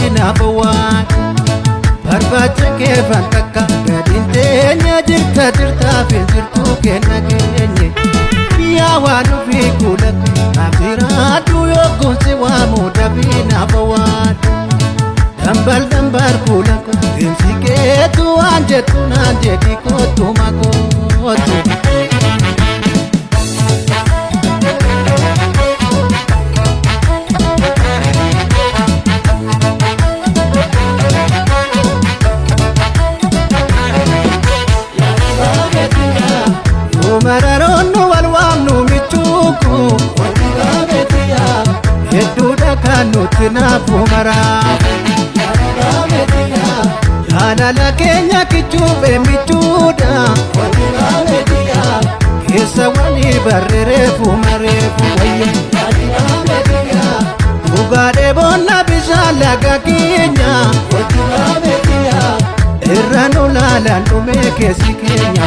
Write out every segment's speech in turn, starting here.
dafina bawan barbacha kefan takka gadin teenya jirta filtirtu kenna kenye ya wadu fi kulak afira du yokun si wa dafina bawan dambal kulak dimsiketu anjetu nanjeti kotu makotu Mararono walwamnu michuku Wadigabetia Yeduda kanu tinafu marafu Wadigabetia Yadala Kenya kichube michuda Wadigabetia Kesa wali barrerefu marefu Wadigabetia Ugade bona bisalaga Kenya Wadigabetia Irranu lala numekesi Kenya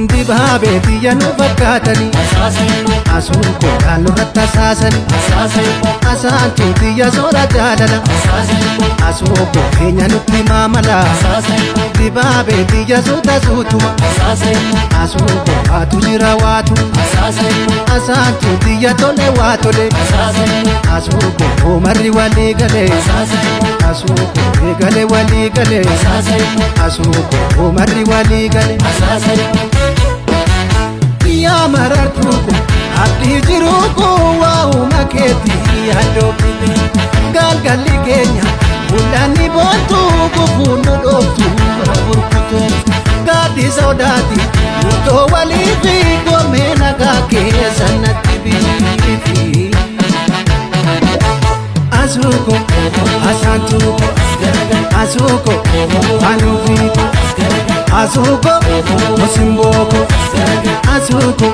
Dibabe diya nu fakatani asun ko kalu ratta sasani asantu diya sora jalala asun ko kenya nu timamala dibabe diya suta sutuma asun ko atu jira watu asantu diya tole watole asun ko mari wali gale asun ko gale wali gale asun ko mari wali gale Ya marartuko abdi jiruko wa umaketi adobile galgali Kenya ulani bontu kufuno dotu burkuto gadi saudati uto walifi gomena gake sanati bifi azuko asantuko azuko anufiko azuko musimboko azuko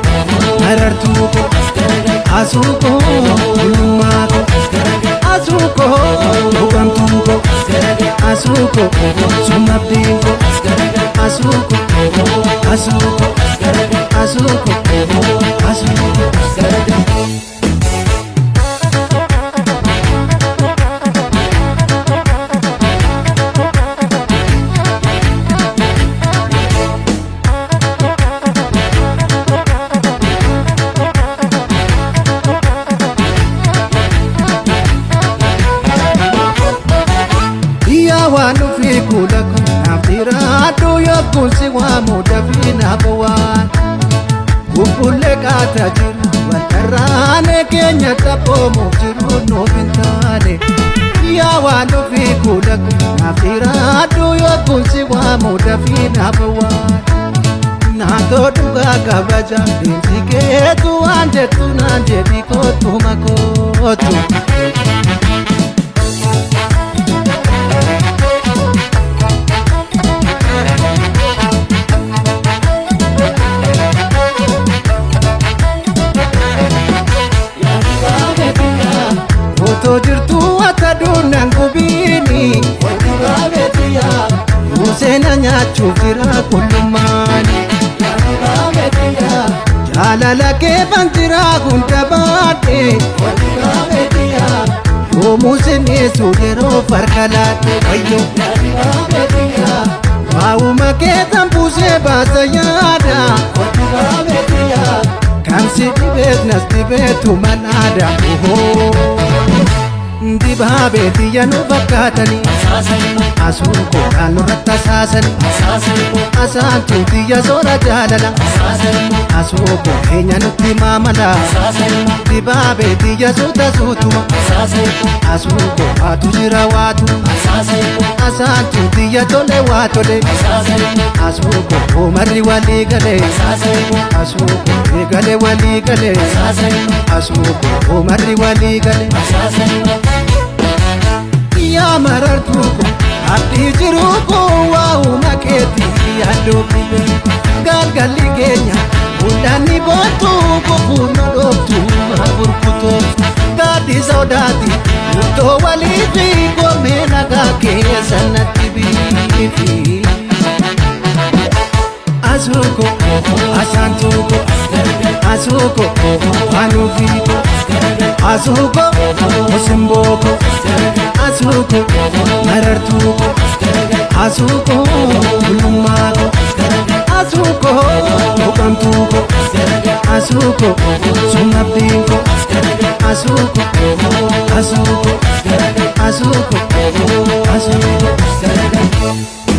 marartuko azuko ulumako azuko ugamtuko azuko sumabdinko azuko azuko azuko azuko wanu fi kulak nafira do yokun si wa dafina bawan Kumpule kata jiru Watarane Kenya tapo mujiru no bintane Ya wanu fi kulak nafira do yokun si wa dafina bawan Nato duga kabaja Dinziketu anjetu nanjeti kotu makotu Jirtu ataduna ngubini Wadigabetia Usena nyachu fira kulumani Wadigabetia Jalala kebantira kuntabate Wadigabetia Musene sudero farkalate Wayo Wadigabetia Wauma ketambuse basayada Wadigabetia Kamsi dibet nas dibetu manada Dibabe diya nu fakatani asun ko kalu ratta sasani asantu diya sora jalala asun ko kenya nu timamala dibabe diya suta sutuma asun ko atu jira watu asantu diya tole watole asun ko mari wali gale asun ko gale wali gale asun ko mari wali gale Ya marartuko abdi jiruko wa umaketi adobile galgali Kenya ulani bontu kufuno dotu burkuto gadi saudati uto walifi gomena gake sanati bifi azuko asantuko azuko anufiko Asuuko Osimbooko Asuuko Marartuuko Asuuko Bulummaako Asuuko Boqamtuuko Asuuko Sunnabdiinko Asuuko Asuuko Asuuko Asuuko